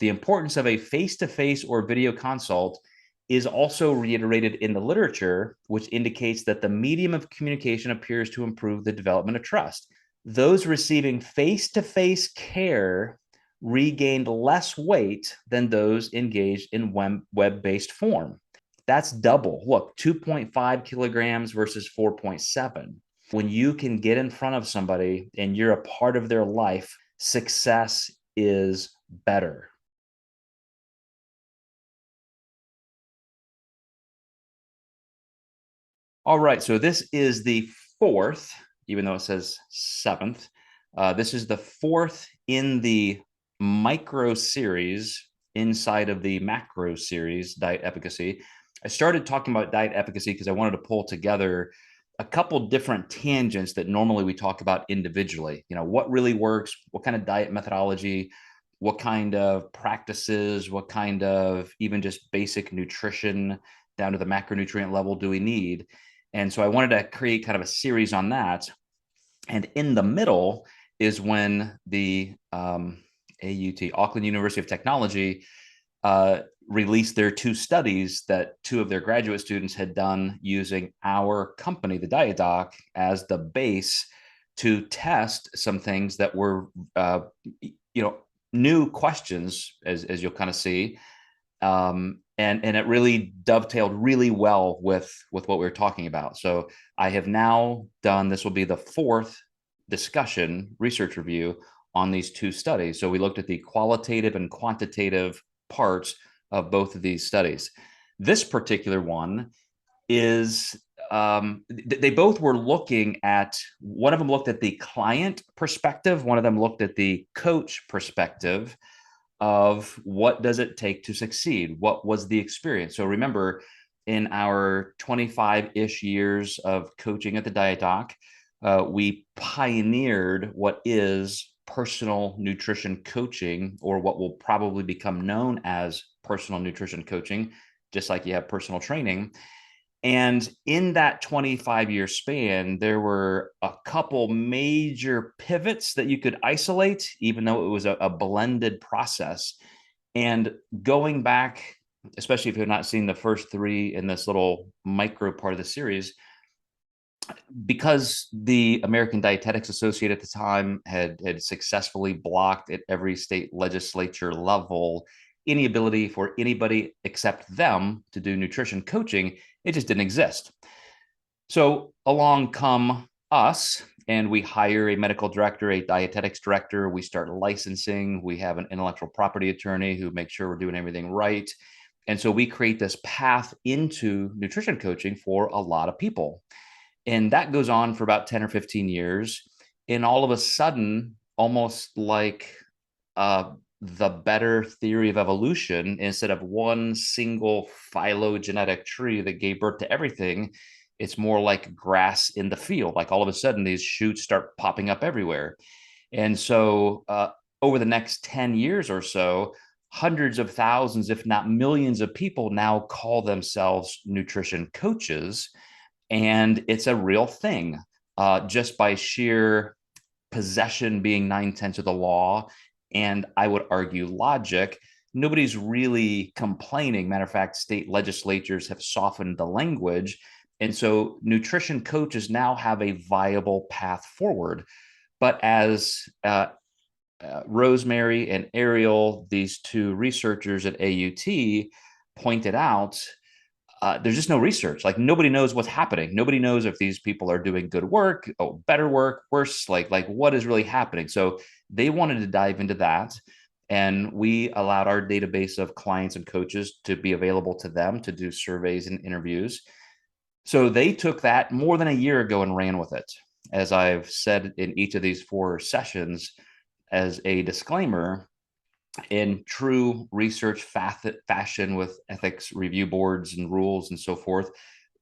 The importance of a face-to-face or video consult is also reiterated in the literature, which indicates that the medium of communication appears to improve the development of trust. Those receiving face-to-face care regained less weight than those engaged in web-based form. That's double. Look, 2.5 kilograms versus 4.7. When you can get in front of somebody and you're a part of their life, success is better. All right, so this is the fourth, even though it says seventh. This is the fourth in the micro series inside of the macro series, Diet Efficacy. I started talking about diet efficacy because I wanted to pull together a couple different tangents that normally we talk about individually. You know, what really works, what kind of diet methodology, what kind of practices, what kind of even just basic nutrition down to the macronutrient level do we need? And so I wanted to create kind of a series on that. And in the middle is when the AUT, Auckland University of Technology, released their two studies that two of their graduate students had done using our company, the Diet Doc, as the base to test some things that were, new questions, as you'll kind of see. And it really dovetailed really well with what we were talking about. So I have now done, this will be the fourth discussion research review on these two studies. So we looked at the qualitative and quantitative parts of both of these studies. This particular one is, they both were looking at, one of them looked at the client perspective, one of them looked at the coach perspective of what does it take to succeed? What was the experience? So remember, in our 25-ish years of coaching at the Diet Doc, we pioneered what is personal nutrition coaching, or what will probably become known as personal nutrition coaching, just like you have personal training. And in that 25-year span, there were a couple major pivots that you could isolate, even though it was a blended process. And going back, especially if you've not seen the first three in this little micro part of the series, because the American Dietetics Association at the time had successfully blocked at every state legislature level any ability for anybody except them to do nutrition coaching, it just didn't exist. So along come us, and we hire a medical director, a dietetics director. We start licensing. We have an intellectual property attorney who makes sure we're doing everything right. And so we create this path into nutrition coaching for a lot of people. And that goes on for about 10 or 15 years. And all of a sudden, almost like the better theory of evolution, instead of one single phylogenetic tree that gave birth to everything, it's more like grass in the field. Like all of a sudden, these shoots start popping up everywhere. And so over the next 10 years or so, hundreds of thousands, if not millions of people now call themselves nutrition coaches. And it's a real thing, just by sheer possession being 9/10 of the law. And I would argue logic. Nobody's really complaining. Matter of fact, state legislatures have softened the language. And so nutrition coaches now have a viable path forward. But as Rosemary and Ariel, these two researchers at AUT, pointed out, there's just no research. Like nobody knows what's happening. Nobody knows if these people are doing good work, better work, worse, like what is really happening. So they wanted to dive into that. And we allowed our database of clients and coaches to be available to them to do surveys and interviews. So they took that more than a year ago and ran with it. As I've said in each of these four sessions, as a disclaimer, in true research fashion with ethics review boards and rules and so forth,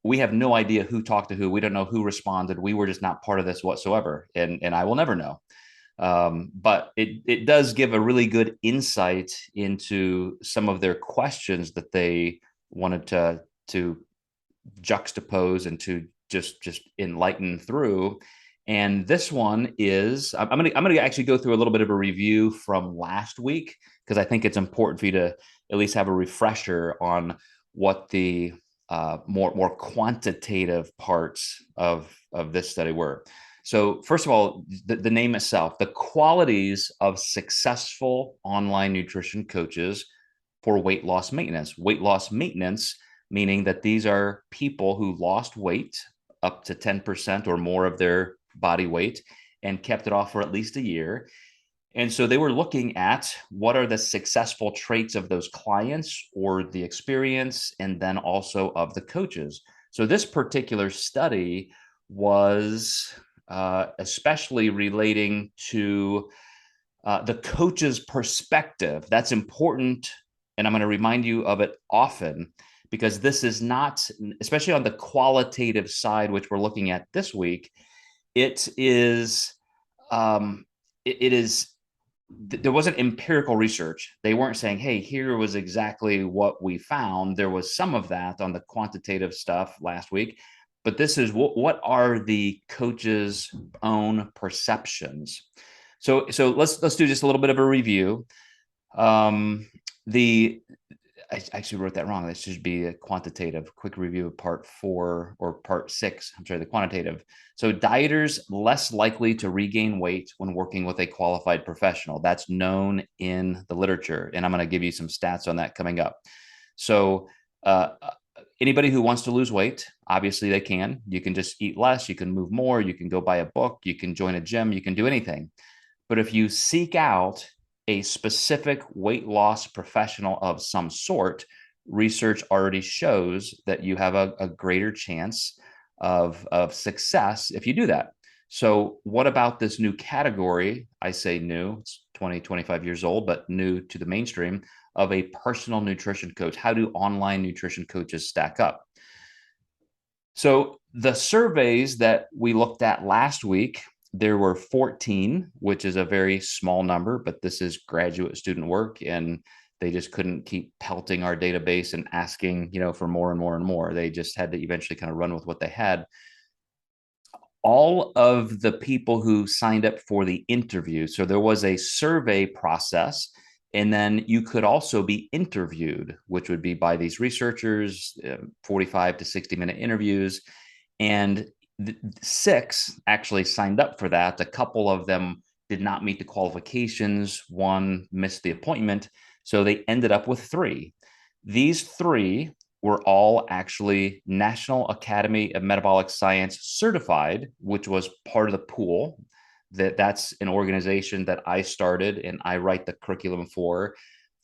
we have no idea who talked to who. We don't know who responded. We were just not part of this whatsoever. And I will never know. But it does give a really good insight into some of their questions that they wanted to juxtapose and to just enlighten through. And this one is, I'm gonna actually go through a little bit of a review from last week, because I think it's important for you to at least have a refresher on what the more quantitative parts of this study were. So first of all, the name itself, the qualities of successful online nutrition coaches for weight loss maintenance. Weight loss maintenance, meaning that these are people who lost weight up to 10% or more of their body weight and kept it off for at least a year. And so they were looking at what are the successful traits of those clients or the experience, and then also of the coaches. So this particular study was especially relating to the coach's perspective. That's important. And I'm going to remind you of it often, because this is not, especially on the qualitative side, which we're looking at this week, it is, it is, there wasn't empirical research. They weren't saying, hey, here was exactly what we found. There was some of that on the quantitative stuff last week, but this is what are the coach's own perceptions. So let's do just a little bit of a review. I actually wrote that wrong. This should be a quantitative quick review of part 4 or part 6. I'm sorry, the quantitative. So dieters less likely to regain weight when working with a qualified professional. That's known in the literature. And I'm going to give you some stats on that coming up. So anybody who wants to lose weight, obviously they can. You can just eat less. You can move more. You can go buy a book. You can join a gym. You can do anything. But if you seek out a specific weight loss professional of some sort, research already shows that you have a greater chance of success if you do that. So what about this new category? I say new, it's 20, 25 years old, but new to the mainstream, of a personal nutrition coach. How do online nutrition coaches stack up? So the surveys that we looked at last week, there were 14, which is a very small number, but this is graduate student work, and they just couldn't keep pelting our database and asking, for more and more and more. They just had to eventually kind of run with what they had. All of the people who signed up for the interview, so there was a survey process, and then you could also be interviewed, which would be by these researchers, 45 to 60-minute interviews. And 6 actually signed up for that. A couple of them did not meet the qualifications. 1 missed the appointment. So they ended up with 3. These 3 were all actually National Academy of Metabolic Science certified, which was part of the pool. That's an organization that I started and I write the curriculum for,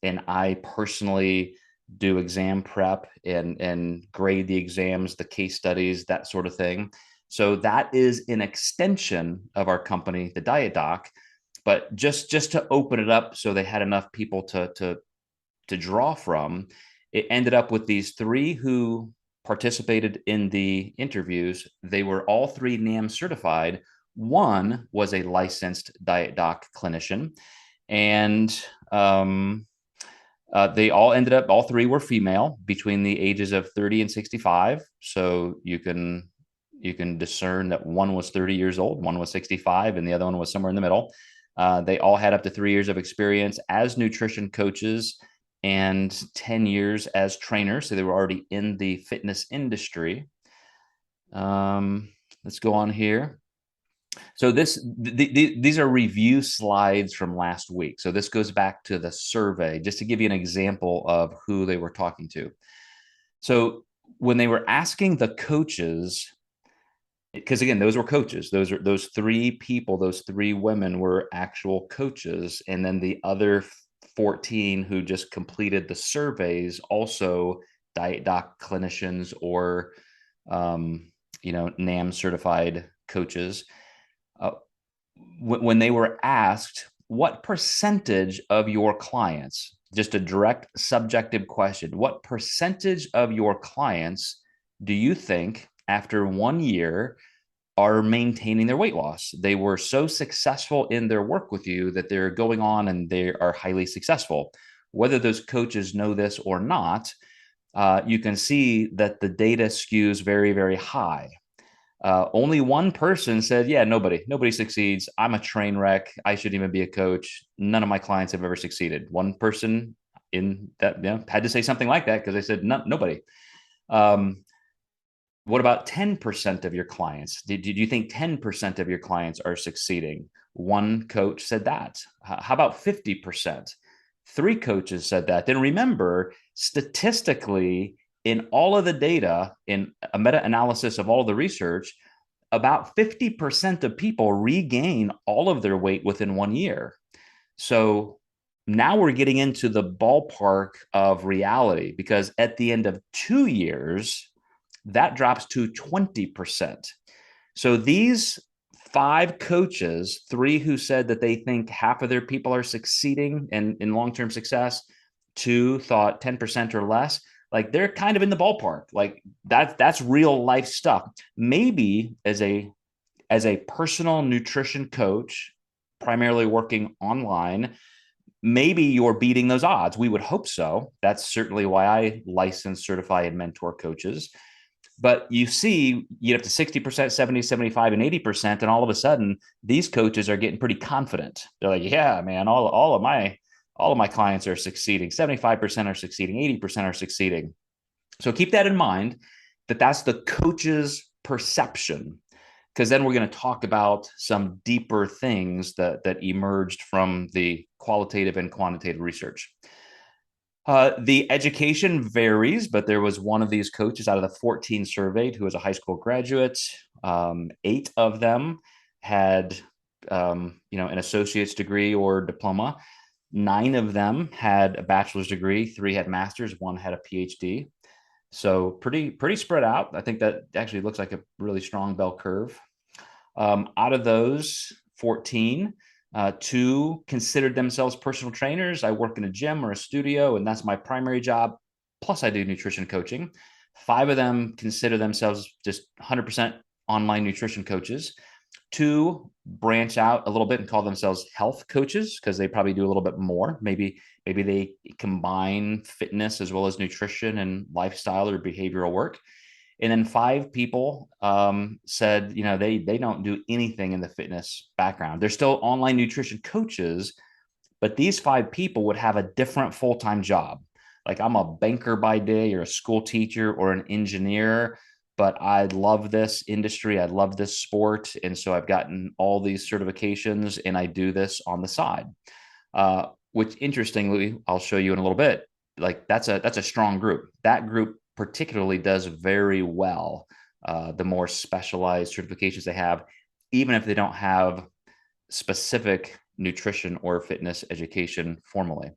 and I personally do exam prep and grade the exams, the case studies, that sort of thing. So that is an extension of our company, the Diet Doc. But just to open it up so they had enough people to draw from, it ended up with these 3 who participated in the interviews. They were all 3 NAM certified. 1 was a licensed Diet Doc clinician, and they all ended up, all 3 were female between the ages of 30 and 65. So you can discern that 1 was 30 years old, 1 was 65, and the other one was somewhere in the middle. They all had up to 3 years of experience as nutrition coaches and 10 years as trainers. So they were already in the fitness industry. Let's go on here. So these are review slides from last week. So this goes back to the survey, just to give you an example of who they were talking to. So when they were asking the coaches, because again, those were coaches, those 3 people, those 3 women were actual coaches. And then the other 14 who just completed the surveys, also Diet Doc clinicians or, NAM certified coaches. When they were asked, what percentage of your clients, just a direct subjective question, what percentage of your clients do you think after 1 year are maintaining their weight loss? They were so successful in their work with you that they're going on and they are highly successful. Whether those coaches know this or not, you can see that the data skews very, very high. Only one person said, yeah, nobody succeeds. I'm a train wreck. I shouldn't even be a coach. None of my clients have ever succeeded. One person in that, had to say something like that because they said, nobody. Um, what about 10% of your clients? Did you think 10% of your clients are succeeding? One coach said that. How about 50%? Three coaches said that. Then remember, statistically, in all of the data, in a meta-analysis of all the research, about 50% of people regain all of their weight within 1 year. So now we're getting into the ballpark of reality because at the end of 2 years, that drops to 20%. So these five coaches, three who said that they think half of their people are succeeding in long-term success, two thought 10% or less, like they're kind of in the ballpark. Like that's real life stuff. Maybe as a personal nutrition coach, primarily working online, maybe you're beating those odds. We would hope so. That's certainly why I license, certify, and mentor coaches. But you see, you get up to 60%, 70, 75, and 80%. And all of a sudden, these coaches are getting pretty confident. They're like, yeah, man, all of my clients are succeeding. 75% are succeeding, 80% are succeeding. So keep that in mind, that's the coach's perception, because then we're going to talk about some deeper things that emerged from the qualitative and quantitative research. The education varies, but there was one of these coaches out of the 14 surveyed who was a high school graduate. 8 of them had, an associate's degree or diploma. 9 of them had a bachelor's degree. 3 had master's. 1 had a PhD. So pretty spread out. I think that actually looks like a really strong bell curve. Out of those 14, 2 considered themselves personal trainers. I work in a gym or a studio, and that's my primary job. Plus, I do nutrition coaching. 5 of them consider themselves just 100% online nutrition coaches. 2 branch out a little bit and call themselves health coaches because they probably do a little bit more. Maybe they combine fitness as well as nutrition and lifestyle or behavioral work. And then 5 people said, they don't do anything in the fitness background. They're still online nutrition coaches, but these 5 people would have a different full-time job. Like I'm a banker by day or a school teacher or an engineer, but I love this industry. I love this sport. And so I've gotten all these certifications and I do this on the side, which interestingly, I'll show you in a little bit. Like that's a strong group. That group particularly does very well. The more specialized certifications they have, even if they don't have specific nutrition or fitness education formally.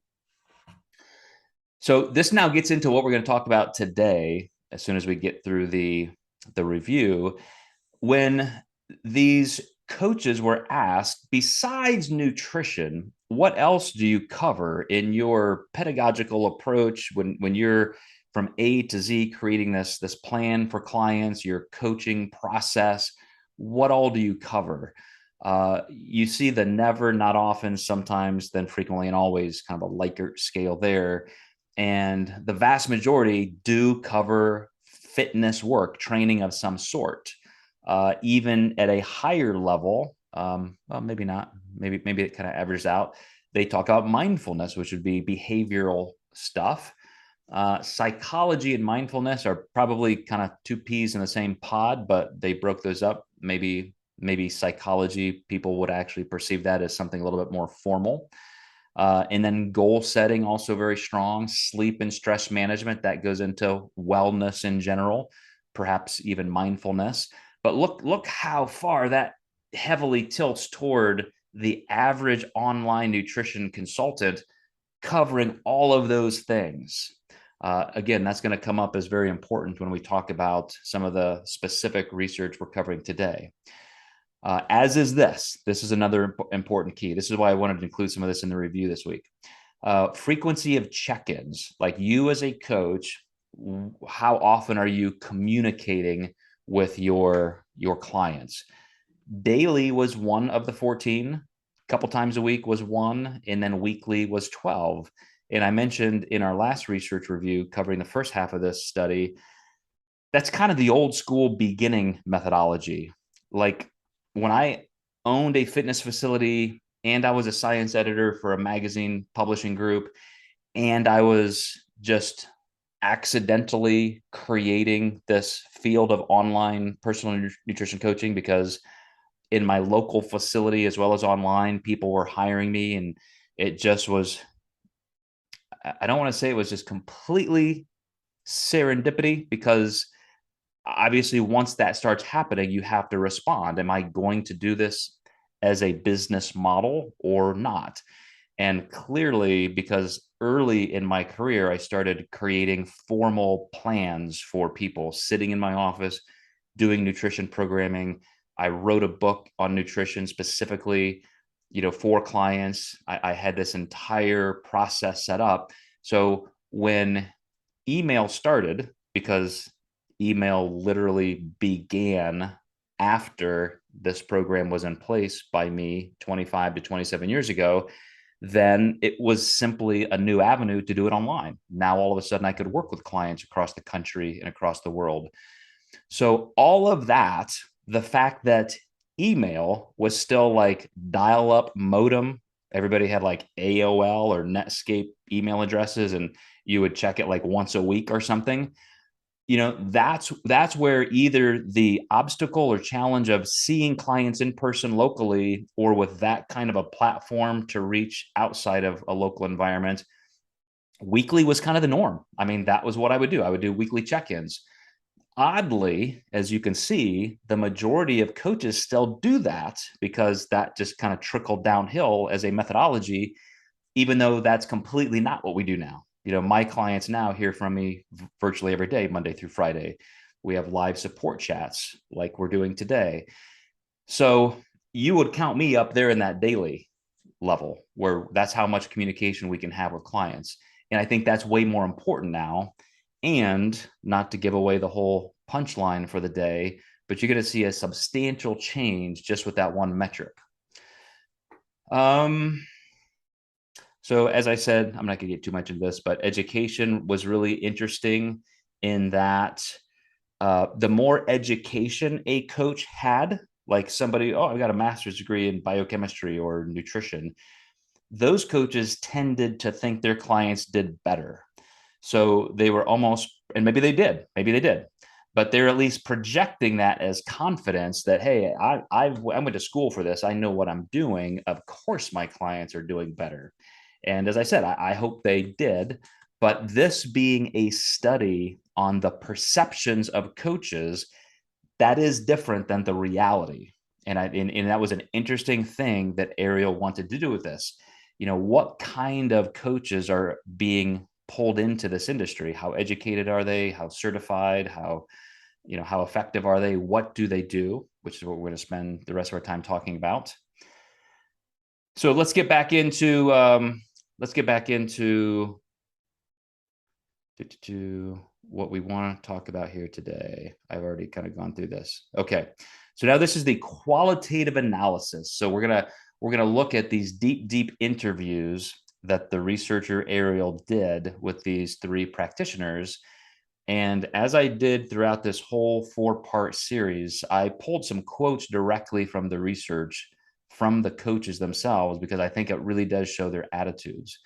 So this now gets into what we're going to talk about today as soon as we get through the review. When these coaches were asked, besides nutrition, what else do you cover in your pedagogical approach when you're from A to Z creating this plan for clients, your coaching process? What all do you cover? You see the never, not often, sometimes, then frequently, and always kind of a Likert scale there. And the vast majority do cover fitness work, training of some sort. Even at a higher level, well, maybe not. Maybe it kind of averages out. They talk about mindfulness, which would be behavioral stuff. Psychology and mindfulness are probably kind of 2 peas in the same pod, but they broke those up. Maybe psychology people would actually perceive that as something a little bit more formal. And then goal setting, also very strong. Sleep and stress management, that goes into wellness in general, perhaps even mindfulness. But look how far that heavily tilts toward the average online nutrition consultant covering all of those things. Again, that's going to come up as very important when we talk about some of the specific research we're covering today. As is this is another important key. This is why I wanted to include some of this in the review this week. Frequency of check-ins, like you as a coach, how often are you communicating with your clients? Daily was 1 of the 14, a couple times a week was 1, and then weekly was 12. And I mentioned in our last research review covering the first half of this study, That's kind of the old school beginning methodology. Like when I owned a fitness facility and I was a science editor for a magazine publishing group, and I was just accidentally creating this field of online personal nutrition coaching because in my local facility as well as online, people were hiring me, and it just was, I don't want to say it was just completely serendipity, because obviously once that starts happening, you have to respond. Am I going to do this as a business model or not? And clearly, because early in my career, I started creating formal plans for people sitting in my office, doing nutrition programming. I wrote a book on nutrition specifically, for clients. I had this entire process set up. So when email started, because email literally began after this program was in place by me 25 to 27 years ago, then it was simply a new avenue to do it online. Now, all of a sudden, I could work with clients across the country and across the world. So, all of that, the fact that email was still like dial up modem, everybody had like AOL or Netscape email addresses, and you would check it like once a week or something. That's where either the obstacle or challenge of seeing clients in person locally, or with that kind of a platform to reach outside of a local environment, weekly was kind of the norm. I mean, that was what I would do. I would do weekly check-ins. Oddly, as you can see, the majority of coaches still do that because that just kind of trickled downhill as a methodology, even though that's completely not what we do now. My clients now hear from me virtually every day, Monday through Friday. We have live support chats like we're doing today. So you would count me up there in that daily level, where that's how much communication we can have with clients. And I think that's way more important now. And not to give away the whole punchline for the day, but you're going to see a substantial change just with that one metric. So as I said, I'm not going to get too much into this, but education was really interesting in that the more education a coach had, like somebody, oh, I got a master's degree in biochemistry or nutrition, those coaches tended to think their clients did better. So they were almost, and maybe they did, but they're at least projecting that as confidence that, hey, I went to school for this. I know what I'm doing. Of course, my clients are doing better. And as I said, I hope they did. But this being a study on the perceptions of coaches, that is different than the reality. And that was an interesting thing that Ariel wanted to do with this. What kind of coaches are being pulled into this industry? How educated are they? How certified? How effective are they? What do they do? Which is what we're going to spend the rest of our time talking about. So let's get back into what we want to talk about here today. I've already kind of gone through this. Okay. So now this is the qualitative analysis. So we're going to look at these deep interviews that the researcher Ariel did with these three practitioners. And as I did throughout this whole 4-part series, I pulled some quotes directly from the research from the coaches themselves, because I think it really does show their attitudes.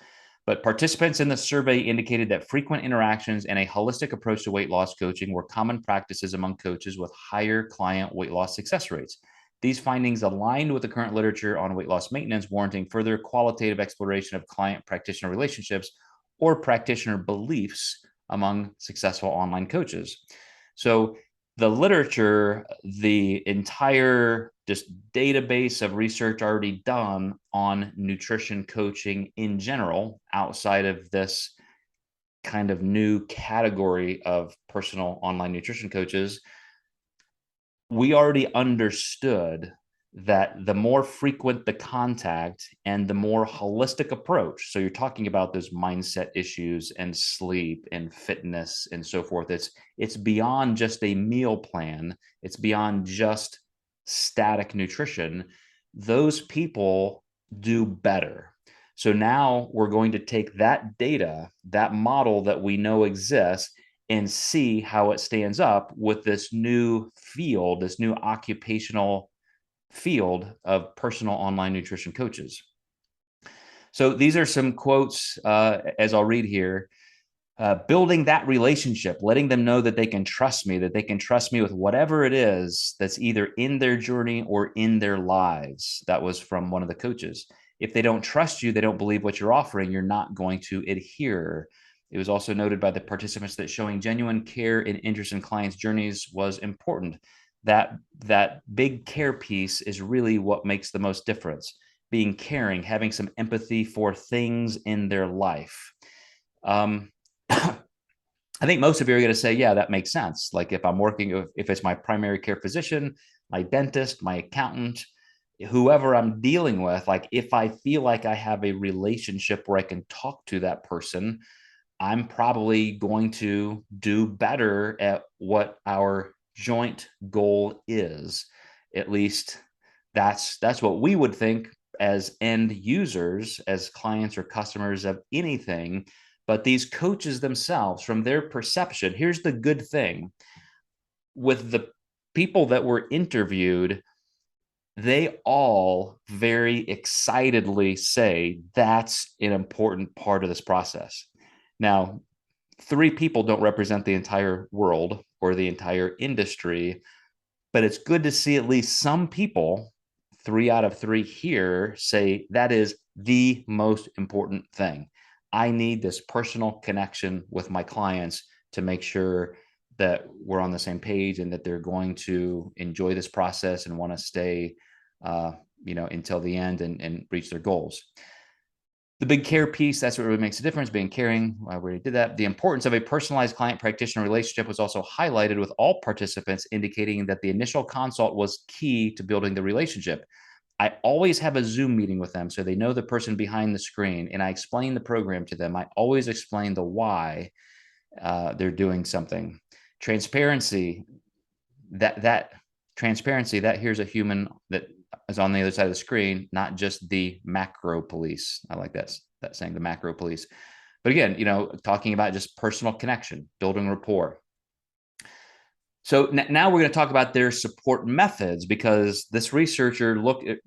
But participants in the survey indicated that frequent interactions and a holistic approach to weight loss coaching were common practices among coaches with higher client weight loss success rates. These findings aligned with the current literature on weight loss maintenance, warranting further qualitative exploration of client-practitioner relationships or practitioner beliefs among successful online coaches. So the literature, the entire just database of research already done on nutrition coaching in general, outside of this kind of new category of personal online nutrition coaches, we already understood that the more frequent the contact and the more holistic approach, so you're talking about those mindset issues and sleep and fitness and so forth, it's beyond just a meal plan, it's beyond just static nutrition. Those people do better. So now we're going to take that data, that model that we know exists, and see how it stands up with this new field, this new occupational field of personal online nutrition coaches. So these are some quotes as I'll read here. Building that relationship, letting them know that they can trust me, that they can trust me with whatever it is that's either in their journey or in their lives. That was from one of the coaches. If they don't trust you, they don't believe what you're offering, you're not going to adhere. It was also noted by the participants that showing genuine care and interest in clients' journeys was important. That big care piece is really what makes the most difference. Being caring, having some empathy for things in their life. I think most of you are going to say, yeah, that makes sense. Like if I'm working, if it's my primary care physician, my dentist, my accountant, whoever I'm dealing with, like if I feel like I have a relationship where I can talk to that person, I'm probably going to do better at what our joint goal is. At least that's what we would think as end users, as clients or customers of anything. But these coaches themselves, from their perception, here's the good thing with the people that were interviewed, they all very excitedly say that's an important part of this process. Now, 3 people don't represent the entire world or the entire industry, but it's good to see at least some people, 3 out of 3 here, say that is the most important thing. I need this personal connection with my clients to make sure that we're on the same page and that they're going to enjoy this process and want to stay, until the end and reach their goals. The big care piece, that's what really makes a difference, being caring. I already did that. The importance of a personalized client-practitioner relationship was also highlighted with all participants, indicating that the initial consult was key to building the relationship. I always have a Zoom meeting with them so they know the person behind the screen, and I explain the program to them. I always explain the why they're doing something. Transparency, that transparency, that here's a human that is on the other side of the screen, not just the macro police. I like that saying, the macro police. But again, talking about just personal connection, building rapport. So now we're going to talk about their support methods, because this researcher looked at,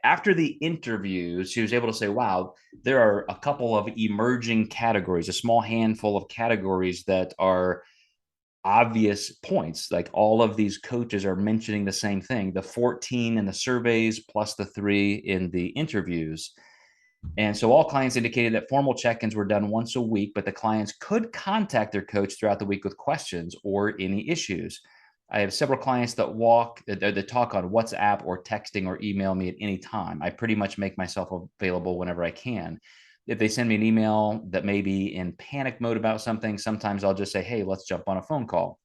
after the interviews, she was able to say, wow, there are a couple of emerging categories, a small handful of categories that are obvious points. Like all of these coaches are mentioning the same thing, the 14 in the surveys plus the 3 in the interviews. And so all clients indicated that formal check-ins were done once a week, but the clients could contact their coach throughout the week with questions or any issues. I have several clients that talk on WhatsApp or texting or email me at any time. I pretty much make myself available whenever I can. If they send me an email that may be in panic mode about something, sometimes I'll just say, hey, let's jump on a phone call.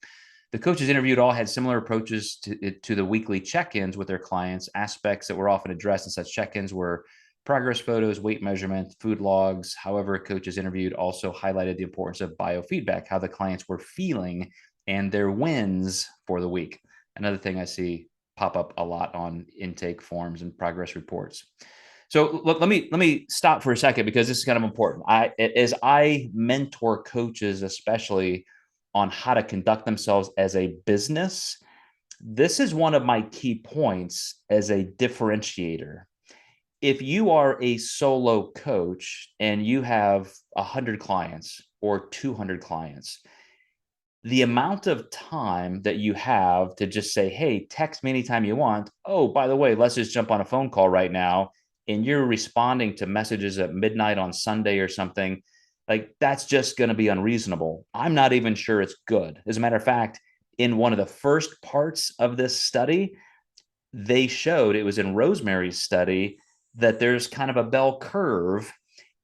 The coaches interviewed all had similar approaches to the weekly check-ins with their clients. Aspects that were often addressed in such check-ins were progress photos, weight measurement, food logs. However, coaches interviewed also highlighted the importance of biofeedback, how the clients were feeling and their wins for the week. Another thing I see pop up a lot on intake forms and progress reports. So let me stop for a second, because this is kind of important. As I mentor coaches, especially on how to conduct themselves as a business, this is one of my key points as a differentiator. If you are a solo coach and you have 100 clients or 200 clients, the amount of time that you have to just say, hey, text me anytime you want. Oh, by the way, let's just jump on a phone call right now. And you're responding to messages at midnight on Sunday or something, like that's just going to be unreasonable. I'm not even sure it's good. As a matter of fact, in one of the first parts of this study, they showed, it was in Rosemary's study, that there's kind of a bell curve.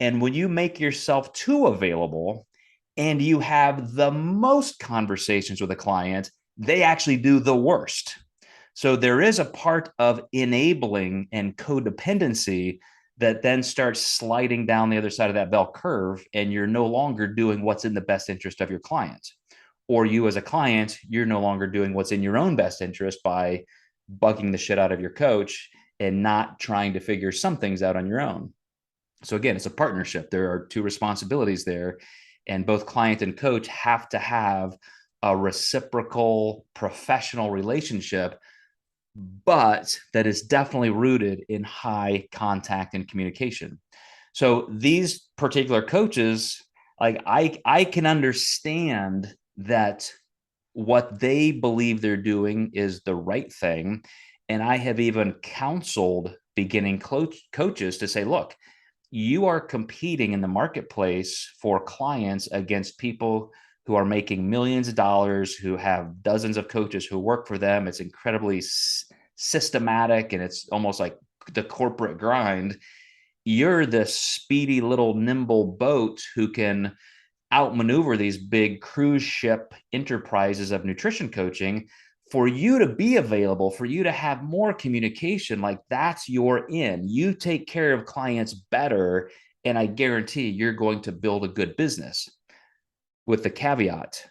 And when you make yourself too available and you have the most conversations with a client, they actually do the worst. So there is a part of enabling and codependency that then starts sliding down the other side of that bell curve, and you're no longer doing what's in the best interest of your client. Or you as a client, you're no longer doing what's in your own best interest by bugging the shit out of your coach and not trying to figure some things out on your own. So again, it's a partnership. There are 2 responsibilities there. And both client and coach have to have a reciprocal professional relationship, but that is definitely rooted in high contact and communication. So these particular coaches, like I can understand that what they believe they're doing is the right thing. And I have even counseled beginning coaches to say, look, you are competing in the marketplace for clients against people who are making millions of dollars, who have dozens of coaches who work for them. It's incredibly systematic, and it's almost like the corporate grind. You're the speedy little nimble boat who can outmaneuver these big cruise ship enterprises of nutrition coaching. For you to be available, for you to have more communication, like that's your in. You take care of clients better, and I guarantee you're going to build a good business. With the caveat,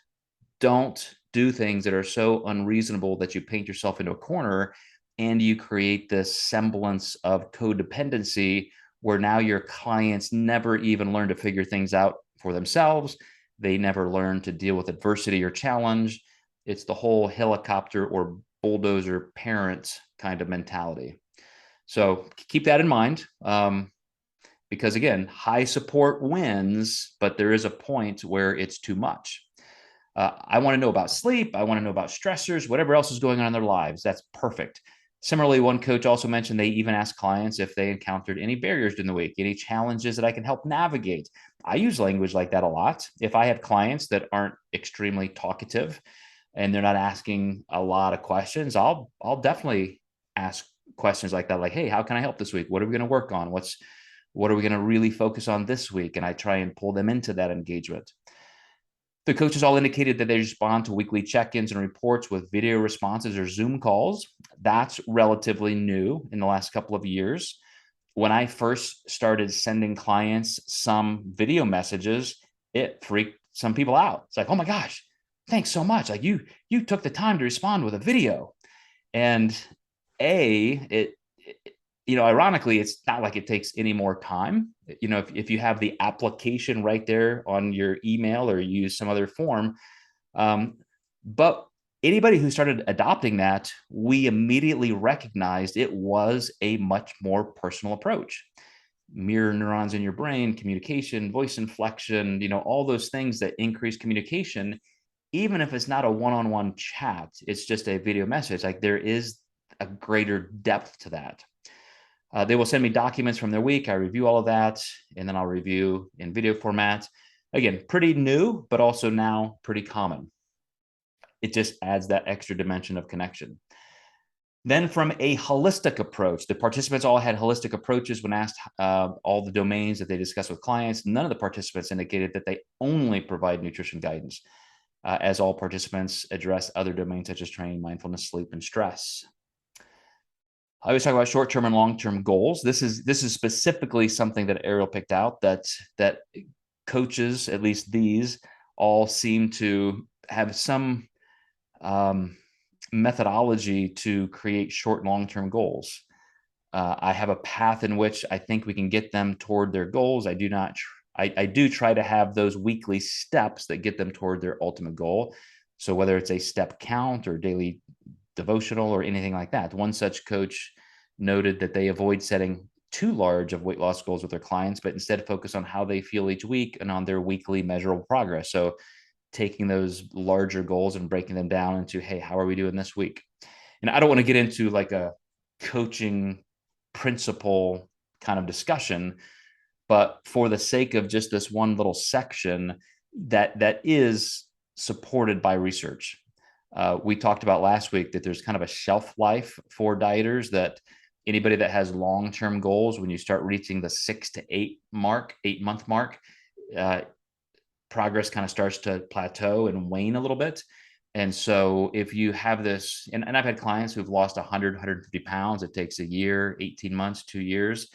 don't do things that are so unreasonable that you paint yourself into a corner and you create this semblance of codependency where now your clients never even learn to figure things out for themselves. They never learn to deal with adversity or challenge. It's the whole helicopter or bulldozer parent kind of mentality. So keep that in mind. Because again, high support wins, but there is a point where it's too much. I want to know about sleep. I want to know about stressors, whatever else is going on in their lives. That's perfect. Similarly, one coach also mentioned they even asked clients if they encountered any barriers during the week, any challenges that I can help navigate. I use language like that a lot. If I have clients that aren't extremely talkative and they're not asking a lot of questions, I'll definitely ask questions like that, like, hey, how can I help this week? What are we going to work on? What are we going to really focus on this week? And I try and pull them into that engagement. The coaches all indicated that they respond to weekly check-ins and reports with video responses or Zoom calls. That's relatively new in the last couple of years. When I first started sending clients some video messages, it freaked some people out. It's like, oh my gosh, thanks so much. Like you took the time to respond with a video. And ironically, it's not like it takes any more time. If you have the application right there on your email or you use some other form, but anybody who started adopting that, we immediately recognized it was a much more personal approach. Mirror neurons in your brain, communication, voice inflection, all those things that increase communication. Even if it's not a one-on-one chat, it's just a video message. Like there is a greater depth to that. They will send me documents from their week. I review all of that, and then I'll review in video format. Again, pretty new, but also now pretty common. It just adds that extra dimension of connection. Then from a holistic approach, the participants all had holistic approaches when asked all the domains that they discussed with clients. None of the participants indicated that they only provide nutrition guidance, as all participants address other domains such as training, mindfulness, sleep, and stress. I always talk about short-term and long-term goals. This is specifically something that Ariel picked out that coaches, at least these, all seem to have some methodology to create short and long-term goals. I have a path in which I think we can get them toward their goals. I do try to have those weekly steps that get them toward their ultimate goal. So whether it's a step count or daily devotional or anything like that. One such coach noted that they avoid setting too large of weight loss goals with their clients, but instead focus on how they feel each week and on their weekly measurable progress. So taking those larger goals and breaking them down into, hey, how are we doing this week? And I don't want to get into like a coaching principle kind of discussion, but for the sake of just this one little section that is supported by research. We talked about last week that there's kind of a shelf life for dieters, that anybody that has long-term goals, when you start reaching the 6 to 8-month mark, progress kind of starts to plateau and wane a little bit. And so if you have this, and I've had clients who've lost 100, 150 pounds, it takes a year, 18 months, 2 years.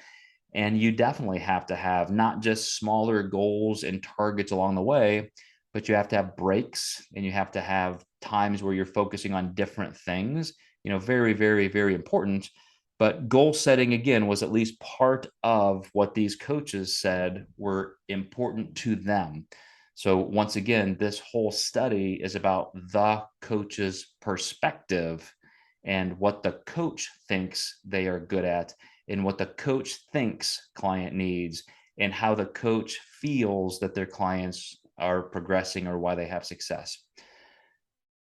And you definitely have to have not just smaller goals and targets along the way, but you have to have breaks and you have to have times where you're focusing on different things, very, very, very important. But goal setting, again, was at least part of what these coaches said were important to them. So once again, this whole study is about the coach's perspective and what the coach thinks they are good at and what the coach thinks client needs and how the coach feels that their clients are progressing or why they have success.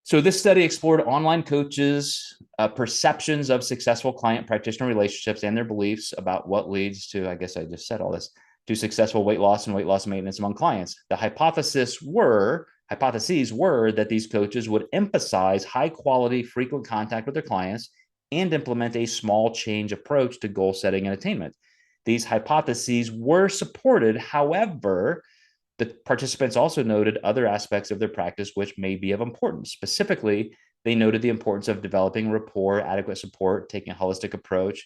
So this study explored online coaches' perceptions of successful client practitioner relationships and their beliefs about what leads to, I guess I just said all this, to successful weight loss and weight loss maintenance among clients. The hypotheses were that these coaches would emphasize high quality, frequent contact with their clients and implement a small change approach to goal setting and attainment. These hypotheses were supported, however, the participants also noted other aspects of their practice which may be of importance. Specifically, they noted the importance of developing rapport, adequate support, taking a holistic approach,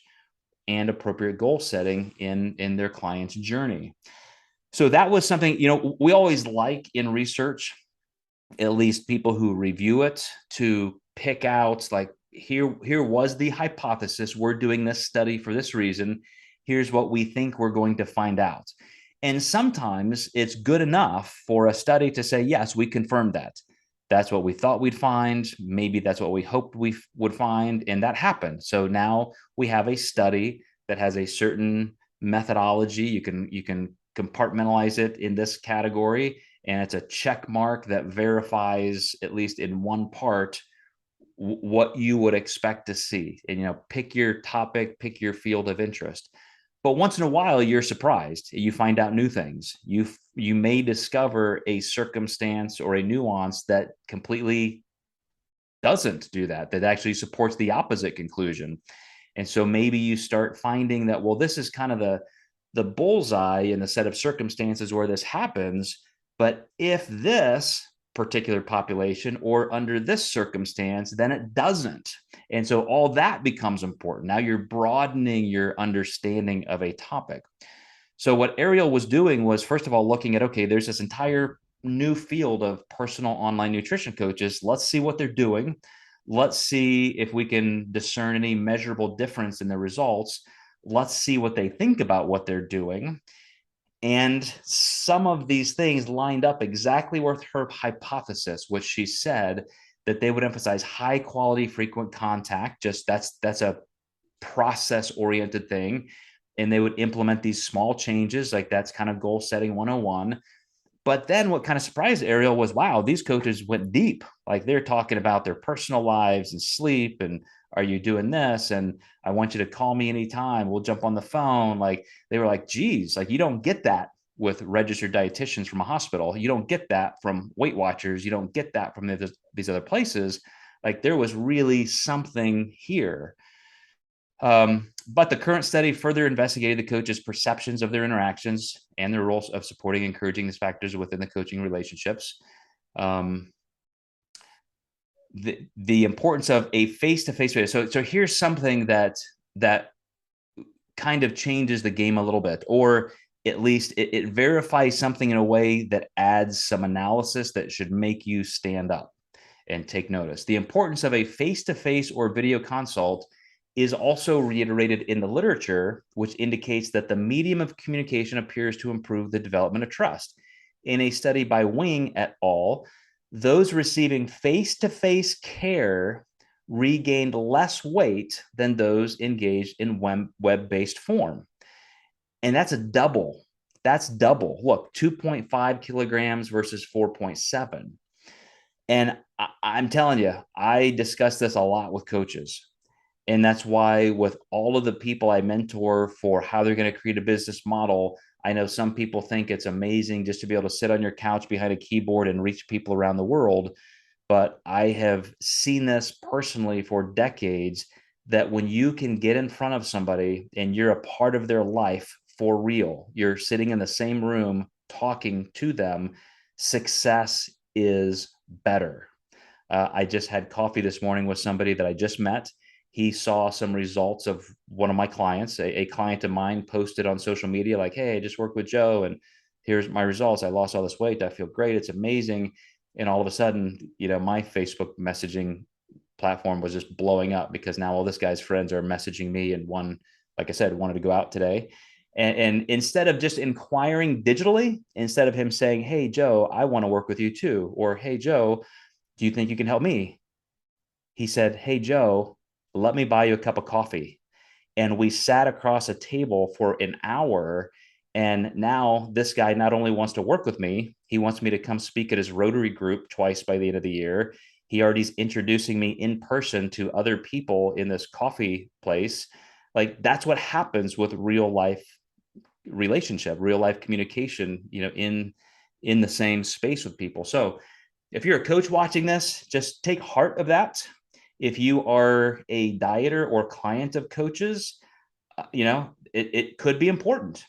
and appropriate goal setting in their client's journey. So that was something, we always like in research, at least people who review it, to pick out like, here was the hypothesis. We're doing this study for this reason. Here's what we think we're going to find out. And sometimes it's good enough for a study to say, yes, we confirmed that. That's what we thought we'd find. Maybe that's what we hoped we would find. And that happened. So now we have a study that has a certain methodology. You can compartmentalize it in this category. And it's a check mark that verifies, at least in one part, what you would expect to see. And, pick your topic, pick your field of interest. But once in a while, you're surprised. You find out new things. You may discover a circumstance or a nuance that completely doesn't do that, that actually supports the opposite conclusion. And so maybe you start finding that, well, this is kind of the bullseye in the set of circumstances where this happens. But if this particular population or under this circumstance, then it doesn't. And so all that becomes important. Now you're broadening your understanding of a topic. So what Ariel was doing was, first of all, looking at, okay, there's this entire new field of personal online nutrition coaches. Let's see what they're doing. Let's see if we can discern any measurable difference in the results. Let's see what they think about what they're doing. And some of these things lined up exactly with her hypothesis, which she said that they would emphasize high quality, frequent contact. Just that's a process oriented thing. And they would implement these small changes, like that's kind of goal setting 101. But then what kind of surprised Ariel was, wow, these coaches went deep. Like they're talking about their personal lives and sleep and are you doing this? And I want you to call me anytime. We'll jump on the phone. Like they were like, geez, like you don't get that with registered dietitians from a hospital. You don't get that from Weight Watchers. You don't get that from these other places. Like there was really something here. But the current study further investigated the coaches' perceptions of their interactions and their roles of supporting, encouraging these factors within the coaching relationships. The importance of a face-to-face video. So here's something that kind of changes the game a little bit, or at least it verifies something in a way that adds some analysis that should make you stand up and take notice. The importance of a face-to-face or video consult is also reiterated in the literature, which indicates that the medium of communication appears to improve the development of trust. In a study by Wing et al., those receiving face-to-face care regained less weight than those engaged in web-based form. And that's a double. That's double. Look, 2.5 kilograms versus 4.7. And I'm telling you, I discuss this a lot with coaches. And that's why with all of the people I mentor for how they're going to create a business model, I know some people think it's amazing just to be able to sit on your couch behind a keyboard and reach people around the world. But I have seen this personally for decades, that when you can get in front of somebody and you're a part of their life for real, you're sitting in the same room talking to them, success is better. I just had coffee this morning with somebody that I just met. He saw some results of one of my clients. A client of mine posted on social media like, hey, I just worked with Joe and here's my results. I lost all this weight. I feel great. It's amazing. And all of a sudden, my Facebook messaging platform was just blowing up because now all this guy's friends are messaging me, and one, like I said, wanted to go out today. And instead of just inquiring digitally, instead of him saying, "Hey, Joe, I want to work with you too," or "Hey, Joe, do you think you can help me?" He said, "Hey, Joe, let me buy you a cup of coffee." And we sat across a table for an hour. And now this guy not only wants to work with me, he wants me to come speak at his Rotary group twice by the end of the year. He already's introducing me in person to other people in this coffee place. Like, that's what happens with real life relationship, real life communication, in the same space with people. So if you're a coach watching this, just take heart of that. If you are a dieter or client of coaches, it could be important.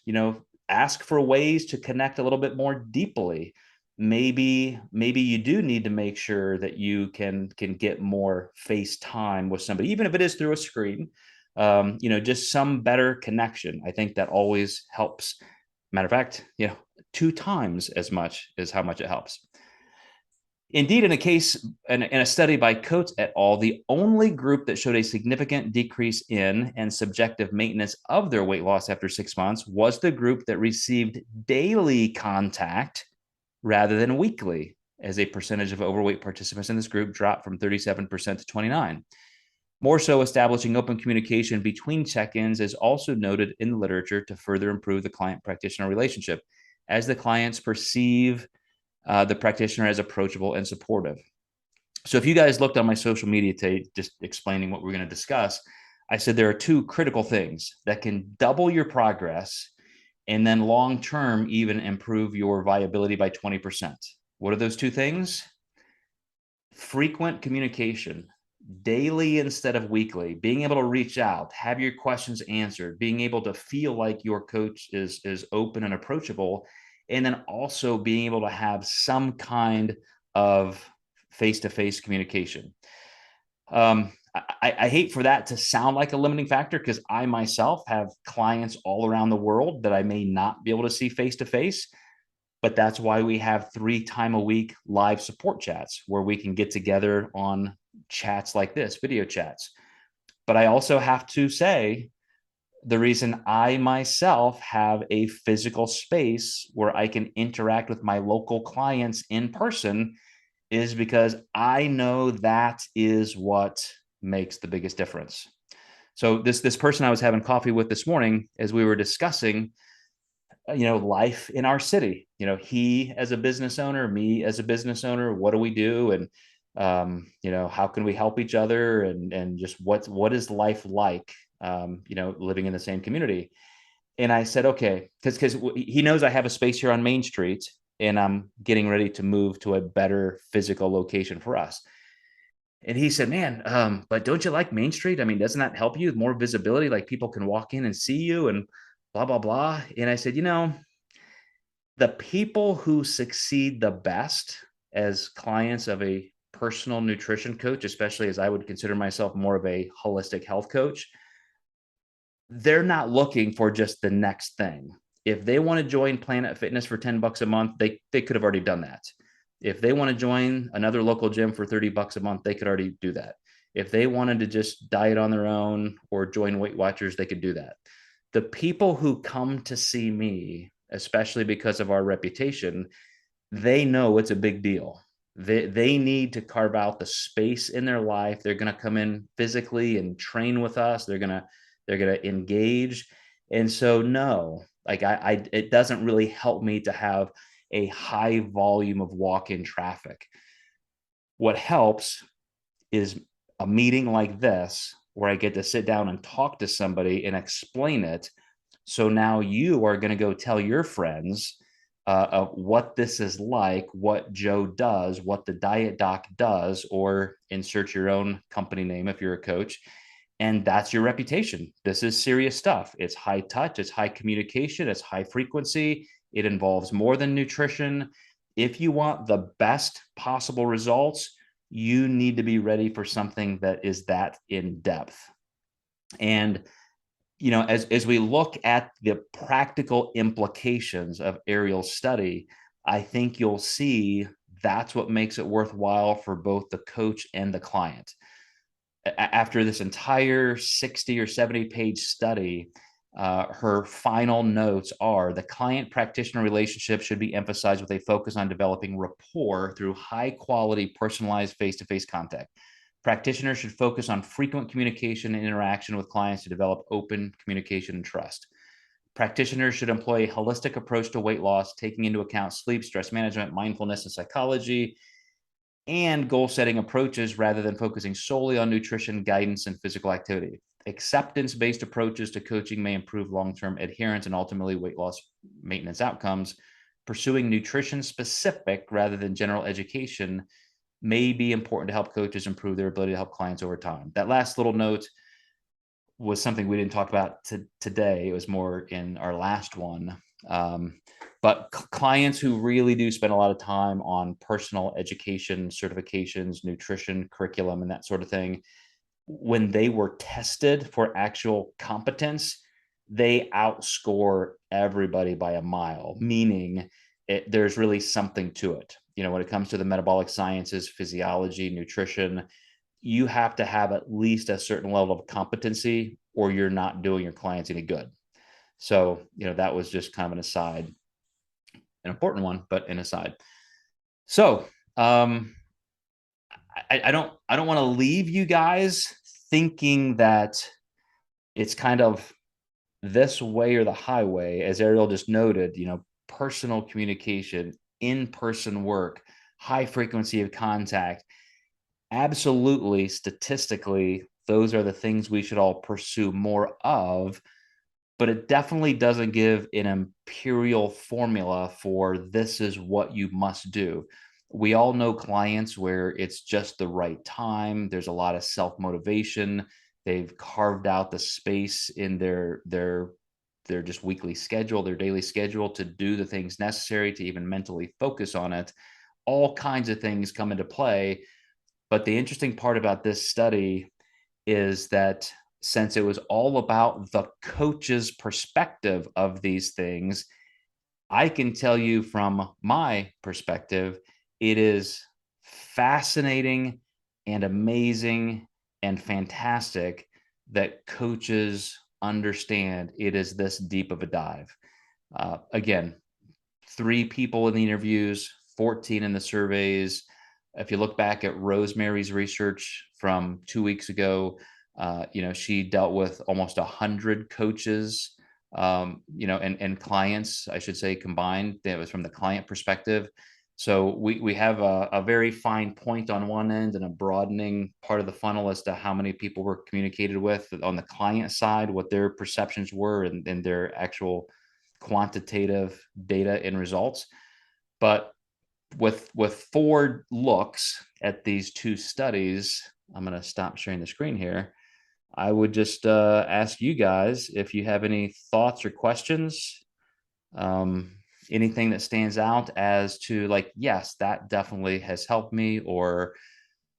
Ask for ways to connect a little bit more deeply. Maybe you do need to make sure that you can get more face time with somebody, even if it is through a screen. Just some better connection. I think that always helps. Matter of fact, 2 times as much as how much it helps. Indeed, in a study by Coates et al., the only group that showed a significant decrease in and subjective maintenance of their weight loss after 6 months was the group that received daily contact rather than weekly, as a percentage of overweight participants in this group dropped from 37% to 29%. More so, establishing open communication between check-ins is also noted in the literature to further improve the client-practitioner relationship, as the clients perceive the practitioner as approachable and supportive. So if you guys looked on my social media today, just explaining what we're going to discuss, I said there are 2 critical things that can double your progress and then long-term even improve your viability by 20%. What are those 2 things? Frequent communication, daily instead of weekly, being able to reach out, have your questions answered, being able to feel like your coach is open and approachable, and then also being able to have some kind of face-to-face communication. I hate for that to sound like a limiting factor, because I myself have clients all around the world that I may not be able to see face-to-face. But that's why we have 3 times a week live support chats where we can get together on chats like this, video chats. But I also have to say, the reason I myself have a physical space where I can interact with my local clients in person is because I know that is what makes the biggest difference. So this person I was having coffee with this morning, as we were discussing, life in our city, he as a business owner, me as a business owner, what do we do? And, how can we help each other? And just what is life like, living in the same community? And I said, okay, because he knows I have a space here on Main Street and I'm getting ready to move to a better physical location for us. And he said, man, but don't you like Main Street? I mean, doesn't that help you? More visibility, like people can walk in and see you and blah, blah, blah. And I said, the people who succeed the best as clients of a personal nutrition coach, especially as I would consider myself more of a holistic health coach, they're not looking for just the next thing. If they want to join Planet Fitness for $10 a month, they could have already done that. If they want to join another local gym for $30 a month, they could already do that. If they wanted to just diet on their own or join Weight Watchers, they could do that. The people who come to see me, especially because of our reputation, they know it's a big deal. They need to carve out the space in their life. They're going to come in physically and train with us. They're going to engage. And so, no, like it doesn't really help me to have a high volume of walk-in traffic. What helps is a meeting like this, where I get to sit down and talk to somebody and explain it. So now you are going to go tell your friends what this is like, what Joe does, what the diet doc does, or insert your own company name if you're a coach. And that's your reputation. This is serious stuff. It's high touch, it's high communication, it's high frequency. It involves more than nutrition. If you want the best possible results, you need to be ready for something that is that in depth. And as we look at the practical implications of Ariel's study, I think you'll see that's what makes it worthwhile for both the coach and the client. After this entire 60 or 70 page study, her final notes are: the client practitioner relationship should be emphasized with a focus on developing rapport through high quality personalized face-to-face contact. Practitioners should focus on frequent communication and interaction with clients to develop open communication and trust. Practitioners should employ a holistic approach to weight loss, taking into account sleep, stress management, mindfulness, and psychology, and goal setting approaches rather than focusing solely on nutrition, guidance, and physical activity. Acceptance based approaches to coaching may improve long term adherence and ultimately weight loss maintenance outcomes. Pursuing nutrition specific rather than general education may be important to help coaches improve their ability to help clients over time. That last little note was something we didn't talk about today. It was more in our last one. But clients who really do spend a lot of time on personal education, certifications, nutrition, curriculum, and that sort of thing, when they were tested for actual competence, they outscore everybody by a mile, meaning there's really something to it. When it comes to the metabolic sciences, physiology, nutrition, you have to have at least a certain level of competency or you're not doing your clients any good. So, that was just kind of an aside, an important one, but an aside. So, I don't want to leave you guys thinking that it's kind of this way or the highway. As Ariel just noted, personal communication, in-person work, high frequency of contact. Absolutely, statistically, those are the things we should all pursue more of, but it definitely doesn't give an imperial formula for this is what you must do. We all know clients where it's just the right time. There's a lot of self-motivation. They've carved out the space in their just weekly schedule, their daily schedule, to do the things necessary to even mentally focus on it. All kinds of things come into play. But the interesting part about this study is that since it was all about the coach's perspective of these things, I can tell you from my perspective, it is fascinating and amazing and fantastic that coaches understand it is this deep of a dive. Again, 3 people in the interviews, 14 in the surveys. If you look back at Rosemary's research from 2 weeks ago, she dealt with almost 100 coaches, and clients, I should say, combined. That was from the client perspective. So we have a very fine point on one end and a broadening part of the funnel as to how many people were communicated with on the client side, what their perceptions were, and their actual quantitative data and results. But with 4 looks at these 2 studies, I'm going to stop sharing the screen here. I would just ask you guys if you have any thoughts or questions, anything that stands out as to like, yes, that definitely has helped me, or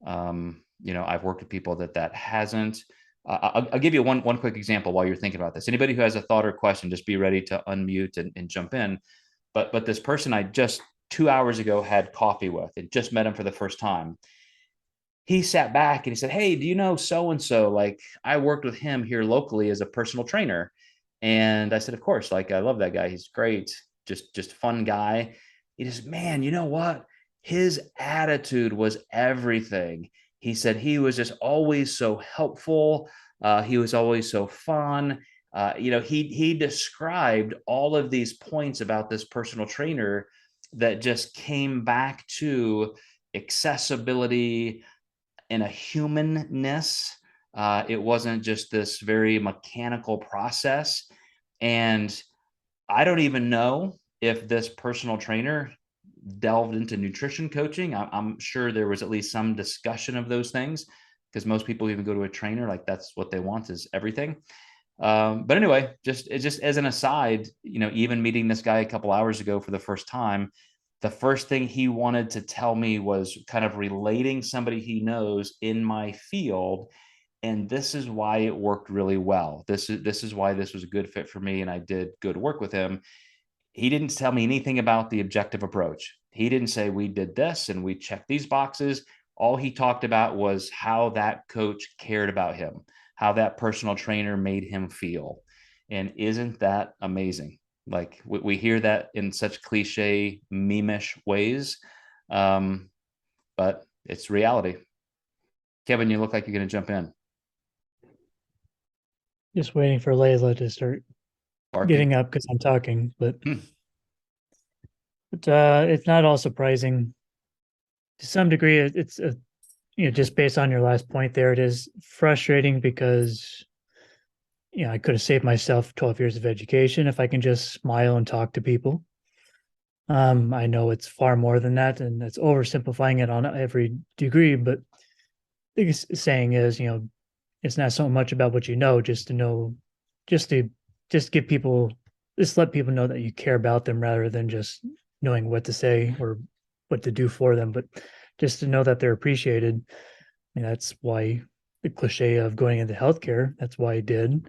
I've worked with people that hasn't. I'll give you one quick example while you're thinking about this. Anybody who has a thought or question, just be ready to unmute and jump in. But this person I just 2 hours ago had coffee with and just met him for the first time. He sat back and he said, "Hey, do you know so-and-so? Like, I worked with him here locally as a personal trainer." And I said, "Of course, like, I love that guy. He's great. Just fun guy." He just, "Man, you know what? His attitude was everything." He said he was just always so helpful. He was always so fun. He described all of these points about this personal trainer that just came back to accessibility and a humanness. It wasn't just this very mechanical process. And I don't even know if this personal trainer delved into nutrition coaching. I'm sure there was at least some discussion of those things, because most people even go to a trainer like that's what they want, is everything. But anyway, just as an aside, even meeting this guy a couple hours ago for the first time, the first thing he wanted to tell me was kind of relating somebody he knows in my field. And this is why it worked really well. This is why this was a good fit for me, and I did good work with him. He didn't tell me anything about the objective approach. He didn't say we did this and we checked these boxes. All he talked about was how that coach cared about him, how that personal trainer made him feel. And isn't that amazing? Like we hear that in such cliche, meme-ish ways, um, but it's reality. Kevin, you look like you're going to jump in. Just waiting for Layla to start Barking. getting up because I'm talking, but Hmm. it's not all surprising. To some degree, it's just based on your last point there, it is frustrating because I could have saved myself 12 years of education if I can just smile and talk to people. I know it's far more than that, and it's oversimplifying it on every degree. But the biggest saying is, it's not so much about what you know, just to know, just to just give people, just let people know that you care about them rather than just knowing what to say or what to do for them, but just to know that they're appreciated. That's why the cliche of going into healthcare. That's why I did.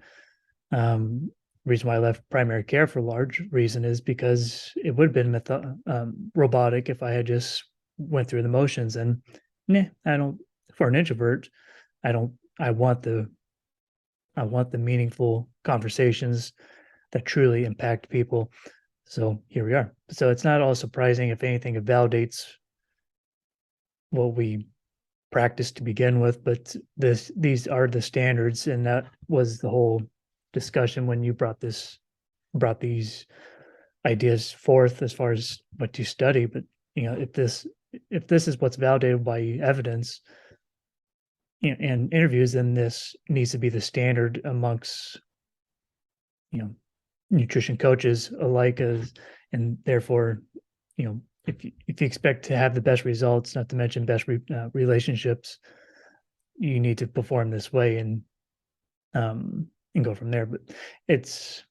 Reason why I left primary care for a large reason is because it would have been robotic if I had just went through the motions. And nah, I don't. For an introvert, I don't. I want the meaningful conversations that truly impact people. So here we are. So it's not all surprising. If anything, it validates what we practice to begin with, but these are the standards, and that was the whole discussion when you brought these ideas forth as far as what you study. But if this is what's validated by evidence and interviews, then this needs to be the standard amongst you know nutrition coaches alike, and therefore if you expect to have the best results, not to mention relationships, you need to perform this way and go from there. But it's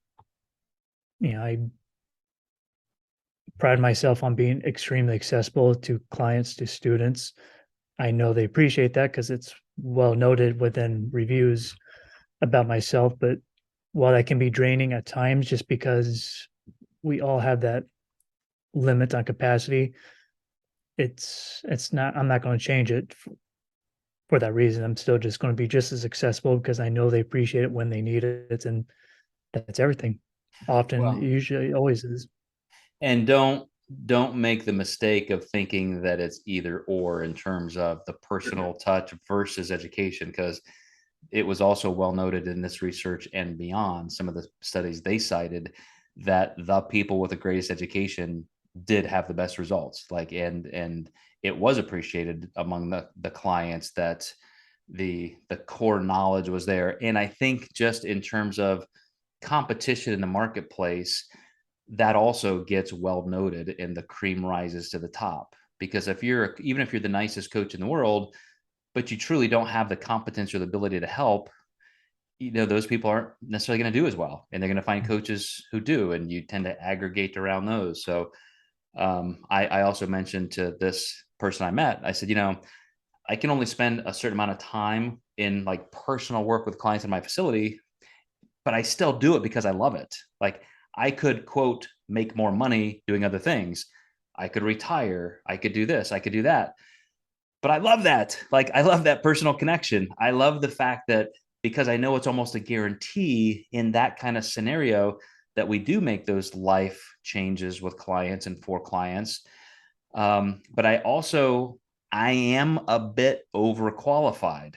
I pride myself on being extremely accessible to clients, to students. I know they appreciate that because it's well noted within reviews about myself. But while that can be draining at times, just because we all have that limit on capacity, it's not. I'm not going to change it for that reason. I'm still just going to be just as accessible because I know they appreciate it when they need it, and that's everything. Often, Well, usually, always is. and don't make the mistake of thinking that it's either or in terms of the personal touch versus education, because it was also well noted in this research and beyond some of the studies they cited that the people with the greatest education did have the best results, like and it was appreciated among the clients that the core knowledge was there. And I think just in terms of competition in the marketplace, that also gets well noted and the cream rises to the top. Because if you're, even if you're the nicest coach in the world, but you truly don't have the competence or the ability to help, those people aren't necessarily going to do as well, and they're going to find coaches who do, and you tend to aggregate around those. So I also mentioned to this person I met, I said, I can only spend a certain amount of time in like personal work with clients in my facility, but I still do it because I love it. Like I could quote make more money doing other things. I could retire. I could do this. I could do that. But I love that. Like I love that personal connection. I love the fact that because I know it's almost a guarantee in that kind of scenario that we do make those life changes with clients and for clients. But I am a bit overqualified.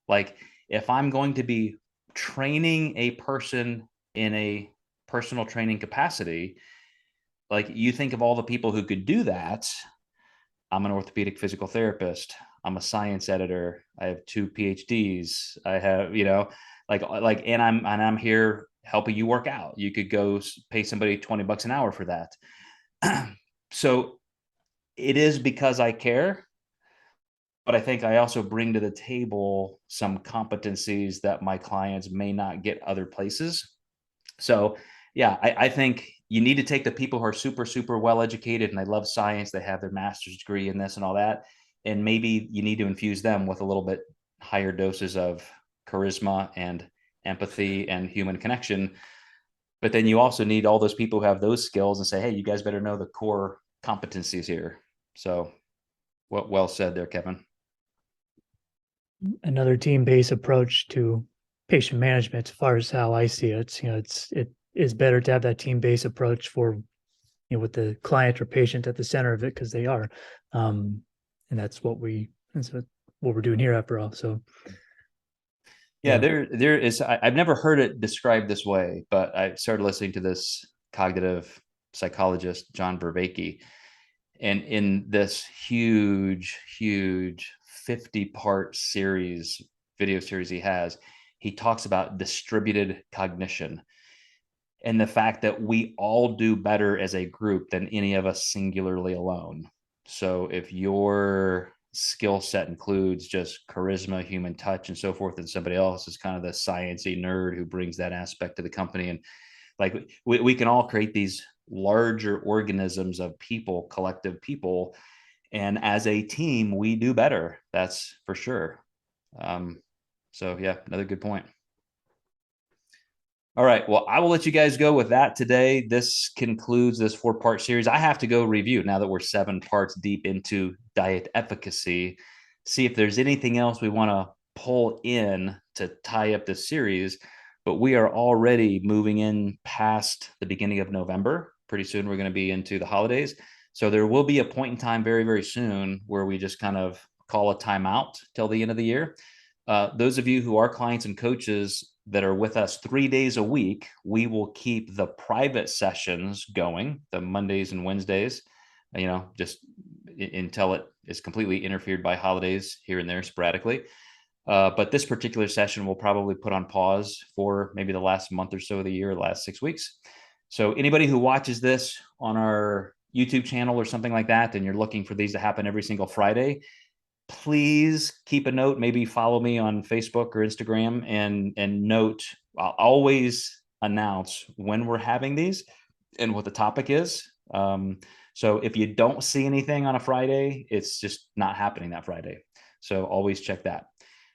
Like if I'm going to be training a person in a personal training capacity, like you think of all the people who could do that. I'm an orthopedic physical therapist. I'm a science editor. I have 2 PhDs. I have, and I'm here helping you work out. You could go pay somebody $20 an hour for that. So it is because I care, but I think I also bring to the table some competencies that my clients may not get other places. So yeah, I think you need to take the people who are super, super well educated and they love science, they have their master's degree in this and all that. And maybe you need to infuse them with a little bit higher doses of charisma and empathy and human connection. But then you also need all those people who have those skills and say, hey, you guys better know the core competencies here. So well said there, Kevin. Another team-based approach to patient management as far as how I see it. It is better to have that team-based approach for, with the client or patient at the center of it, because they are. And that's what we're doing here after all. So Yeah, there is. I've never heard it described this way, but I started listening to this cognitive psychologist, John Vervaeke, and in this huge 50-part series, video series he talks about distributed cognition and the fact that we all do better as a group than any of us singularly alone. So if your skill set includes just charisma, human touch, and so forth, and somebody else is kind of the sciencey nerd who brings that aspect to the company, and like we can all create these larger organisms of people, collective people, and as a team, we do better. That's for sure. So yeah, another good point. All right. Well, I will let you guys go with that today. This concludes this 4-part series. I have to go review now that we're 7 parts deep into diet efficacy, see if there's anything else we want to pull in to tie up this series. But we are already moving in past the beginning of November. Pretty soon we're going to be into the holidays. So there will be a point in time very, very soon where we just kind of call a timeout till the end of the year. Those of you who are clients and coaches that are with us 3 days a week, we will keep the private sessions going, the Mondays and Wednesdays, just until it is completely interfered by holidays here and there sporadically. But this particular session we'll probably put on pause for maybe the last month or so of the year, the last 6 weeks. So anybody who watches this on our YouTube channel or something like that, and you're looking for these to happen every single Friday, please keep a note, maybe follow me on Facebook or Instagram, and note, I'll always announce when we're having these and what the topic is. So if you don't see anything on a Friday, it's just not happening that Friday. So always check that.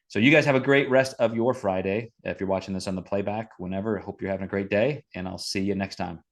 So you guys have a great rest of your Friday. If you're watching this on the playback, whenever, I hope you're having a great day, and I'll see you next time.